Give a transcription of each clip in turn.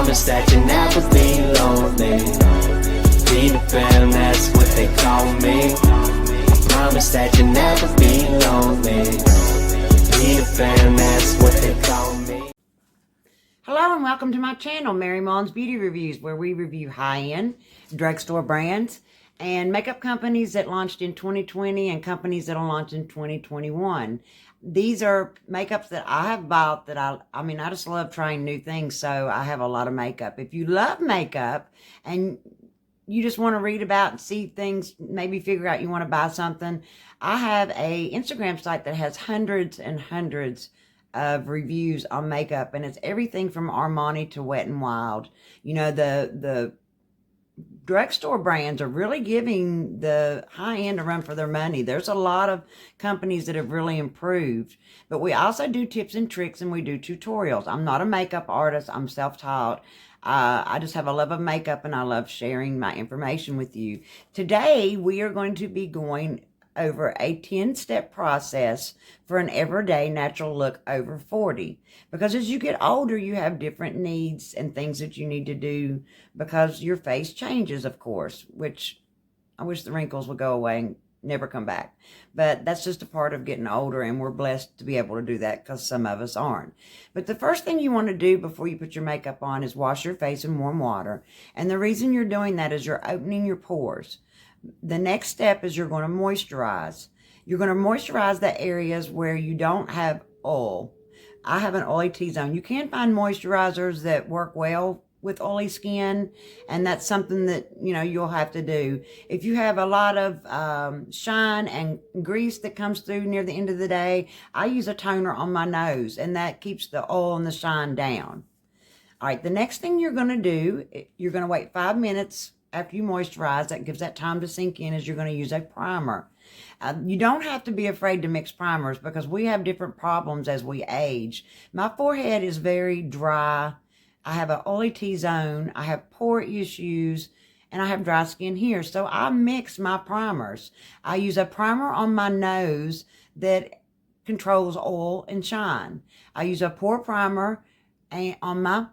Promise that you'll never be lonely. Be the fam, that's what they call me. Promise that you'll never be lonely. Be the fam, that's what they call me. Hello and welcome to my channel, Mary Mullins Beauty Reviews, where we review high-end drugstore brands and makeup companies that launched in 2020 and companies that will launch in 2021. These are makeups that I have bought that I just love trying new things, so I have a lot of makeup. If you love makeup and you just want to read about and see things, maybe figure out you want to buy something, I have a Instagram site that has hundreds and hundreds of reviews on makeup, and it's everything from Armani to Wet n Wild. You know, the drugstore brands are really giving the high end a run for their money. There's a lot of companies that have really improved, but we also do tips and tricks and we do tutorials. I'm not a makeup artist. I'm self-taught. I just have a love of makeup and I love sharing my information with you. Today, we are going to be going over a 10-step process for an everyday natural look over 40. Because as you get older, you have different needs and things that you need to do because your face changes, of course, which I wish the wrinkles would go away and never come back. But that's just a part of getting older, and we're blessed to be able to do that because some of us aren't. But the first thing you want to do before you put your makeup on is wash your face in warm water. And the reason you're doing that is you're opening your pores. The next step is you're going to moisturize. You're going to moisturize the areas where you don't have oil. I have an oily T-zone. You can find moisturizers that work well with oily skin, and that's something that, you know, you'll have to do. If you have a lot of shine and grease that comes through near the end of the day, I use a toner on my nose, and that keeps the oil and the shine down. All right, the next thing you're going to do, you're going to wait 5 minutes after you moisturize. That gives that time to sink in, as you're going to use a primer. You don't have to be afraid to mix primers because we have different problems as we age. My forehead is very dry. I have an oily T-zone. I have pore issues, and I have dry skin here. So I mix my primers. I use a primer on my nose that controls oil and shine. I use a pore primer on my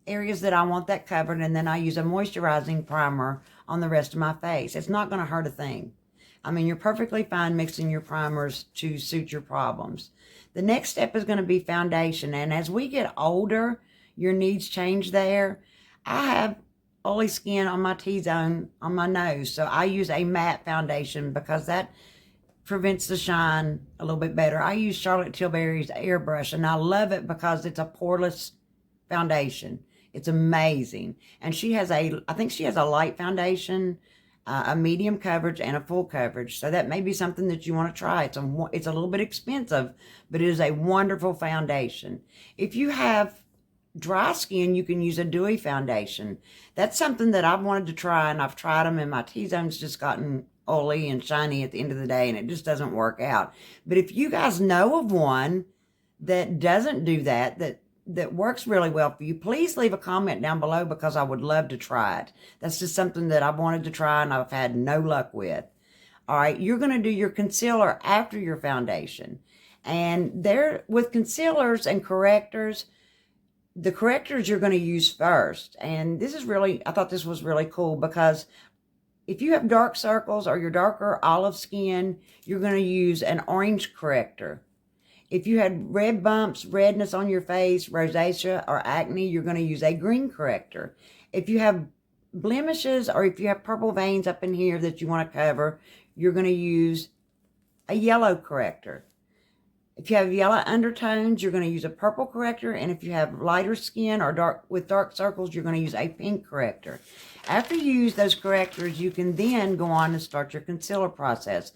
areas that I want that covered, and then I use a moisturizing primer on the rest of my face. It's not going to hurt a thing. I mean, you're perfectly fine mixing your primers to suit your problems. The next step is going to be foundation, and as we get older, your needs change there. I have oily skin on my T-zone on my nose, so I use a matte foundation because that prevents the shine a little bit better. I use Charlotte Tilbury's airbrush, and I love it because it's a poreless foundation. It's amazing. And she has I think she has a light foundation, a medium coverage, and a full coverage. So that may be something that you want to try. It's a little bit expensive, but it is a wonderful foundation. If you have dry skin, you can use a dewy foundation. That's something that I've wanted to try, and I've tried them, and my T-zone's just gotten oily and shiny at the end of the day, and it just doesn't work out. But if you guys know of one that doesn't do that works really well for you, please leave a comment down below because I would love to try it. That's just something that I've wanted to try and I've had no luck with. All right, you're going to do your concealer after your foundation. And there, with concealers and correctors, the correctors you're going to use first. And this is really, I thought this was really cool because if you have dark circles or you're darker olive skin, you're going to use an orange corrector. If you had red bumps, redness on your face, rosacea, or acne, you're going to use a green corrector. If you have blemishes or if you have purple veins up in here that you want to cover, you're going to use a yellow corrector. If you have yellow undertones, you're going to use a purple corrector. And if you have lighter skin or dark circles, you're going to use a pink corrector. After you use those correctors, you can then go on and start your concealer process.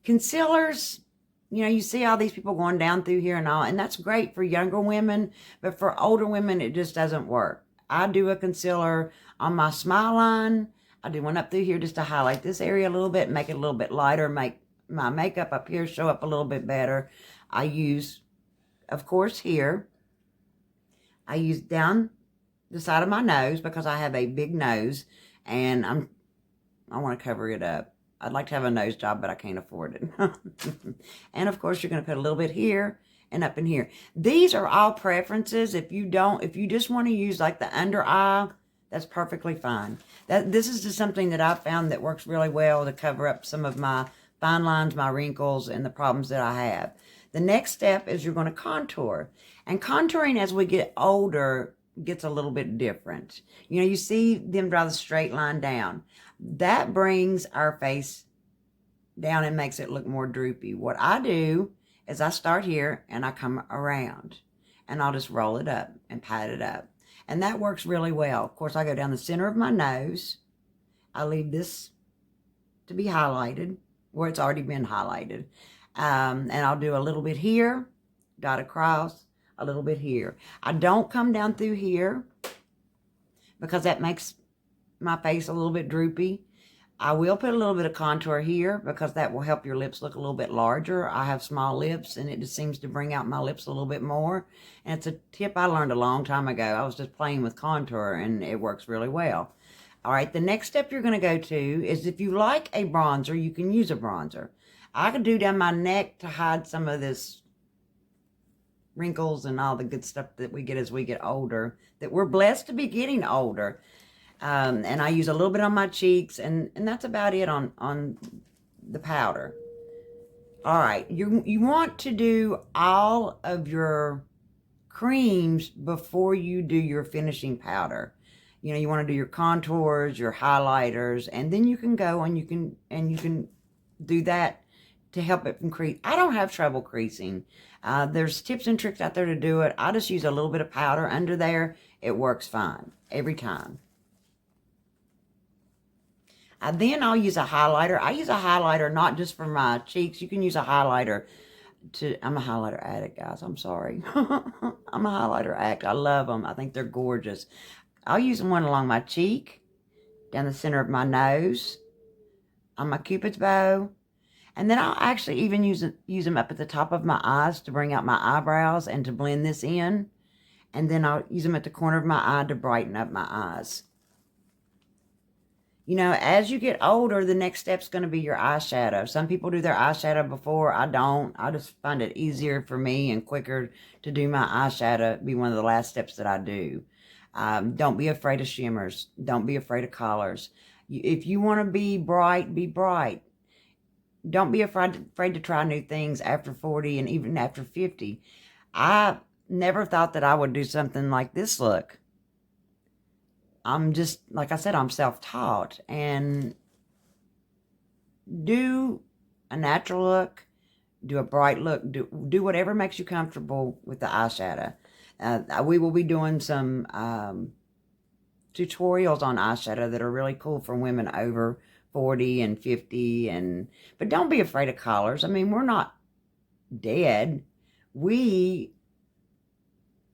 Concealers, you know, you see all these people going down through here and all, and that's great for younger women, but for older women, it just doesn't work. I do a concealer on my smile line. I do one up through here just to highlight this area a little bit, make it a little bit lighter, make my makeup up here show up a little bit better. I use, of course, here. I use down the side of my nose because I have a big nose, and I want to cover it up. I'd like to have a nose job, but I can't afford it. And of course, you're going to put a little bit here and up in here. These are all preferences. If you just want to use like the under eye, that's perfectly fine. This is just something that I found that works really well to cover up some of my fine lines, my wrinkles, and the problems that I have. The next step is you're going to contour. And contouring as we get older gets a little bit different. You know, you see them draw the straight line down. That brings our face down and makes it look more droopy. What I do is I start here and I come around and I'll just roll it up and pat it up. And that works really well. Of course, I go down the center of my nose. I leave this to be highlighted where it's already been highlighted. And I'll do a little bit here, dot across, a little bit here. I don't come down through here because that makes my face a little bit droopy. I will put a little bit of contour here because that will help your lips look a little bit larger. I have small lips and it just seems to bring out my lips a little bit more. And it's a tip I learned a long time ago. I was just playing with contour and it works really well. All right, the next step you're going to go to is if you like a bronzer, you can use a bronzer. I could do down my neck to hide some of this wrinkles and all the good stuff that we get as we get older, that we're blessed to be getting older. And I use a little bit on my cheeks, and that's about it on the powder. All right, you want to do all of your creams before you do your finishing powder. You know, you want to do your contours, your highlighters, and then you can go and you can do that to help it from crease. I don't have trouble creasing. There's tips and tricks out there to do it. I just use a little bit of powder under there. It works fine every time. Then I'll use a highlighter. I use a highlighter not just for my cheeks. You can use a highlighter I'm a highlighter addict, guys. I'm sorry. I'm a highlighter addict. I love them. I think they're gorgeous. I'll use one along my cheek, down the center of my nose, on my Cupid's bow. And then I'll actually even use them up at the top of my eyes to bring out my eyebrows and to blend this in. And then I'll use them at the corner of my eye to brighten up my eyes. You know, as you get older, the next step's going to be your eyeshadow. Some people do their eyeshadow before. I don't. I just find it easier for me and quicker to do my eyeshadow. Be one of the last steps that I do. Don't be afraid of shimmers. Don't be afraid of colors. If you want to be bright, be bright. Don't be afraid to try new things after 40 and even after 50. I never thought that I would do something like this look. I'm just, like I said, I'm self-taught. And do a natural look, do a bright look, do whatever makes you comfortable with the eyeshadow. We will be doing some tutorials on eyeshadow that are really cool for women over 40 and 50. But don't be afraid of colors. I mean, we're not dead. We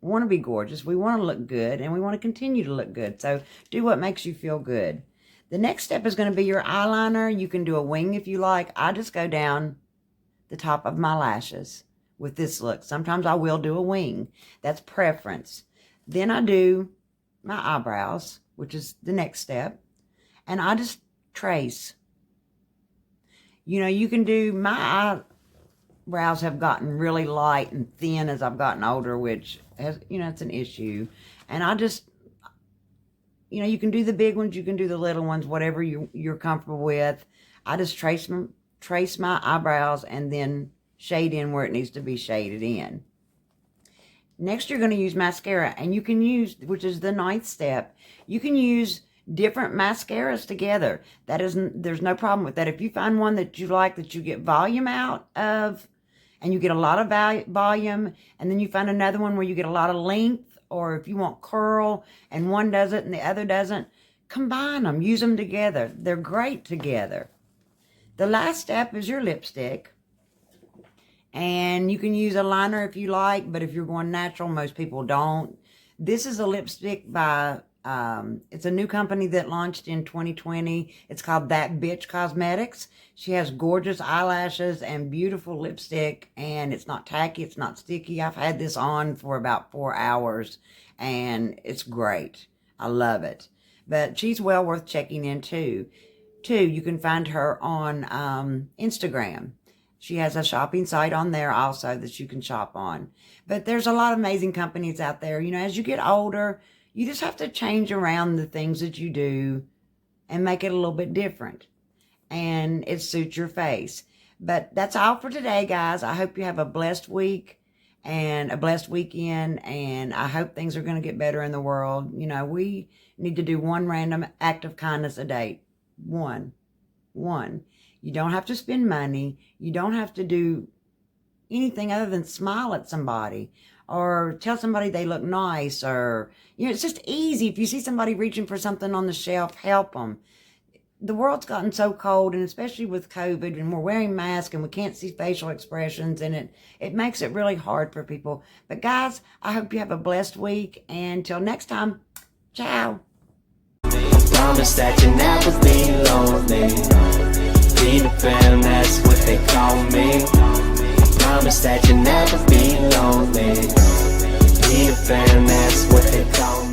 want to be gorgeous. We want to look good, and we want to continue to look good. So do what makes you feel good. The next step is going to be your eyeliner. You can do a wing if you like. I just go down the top of my lashes with this look. Sometimes I will do a wing. That's preference. Then I do my eyebrows, which is the next step. And I just trace. You know, you can do, my eyebrows have gotten really light and thin as I've gotten older, which has, you know, it's an issue. And I just, you know, you can do the big ones, you can do the little ones, whatever you're comfortable with. I just trace my eyebrows and then shade in where it needs to be shaded in. Next, you're going to use mascara, and you can use, which is the 9th step, you can use different mascaras together. There's no problem with that. If you find one that you like, that you get volume out of, and you get a lot of volume, and then you find another one where you get a lot of length, or if you want curl, and one does it and the other doesn't, combine them, use them together. They're great together. The last step is your lipstick, and you can use a liner if you like, but if you're going natural, most people don't. This is a lipstick by it's a new company that launched in 2020. It's called That Bitch Cosmetics. She has gorgeous eyelashes and beautiful lipstick, and it's not tacky, it's not sticky. I've had this on for about 4 hours, and it's great. I love it. But she's well worth checking in too. You can find her on Instagram. She has a shopping site on there also that you can shop on. But there's a lot of amazing companies out there. You know, as you get older, you just have to change around the things that you do and make it a little bit different. And it suits your face. But that's all for today, guys. I hope you have a blessed week and a blessed weekend. And I hope things are going to get better in the world. You know, we need to do one random act of kindness a day. One. You don't have to spend money. You don't have to do anything other than smile at somebody or tell somebody they look nice, or, you know, it's just easy. If you see somebody reaching for something on the shelf, help them. The world's gotten so cold, and especially with COVID, and we're wearing masks and we can't see facial expressions, and it makes it really hard for people. But guys, I hope you have a blessed week, and till next time, ciao. Promise that you'll never be lonely. Peter Pan, that's what they call me. Promise that you'll never be lonely. Peter Pan, that's what they call me.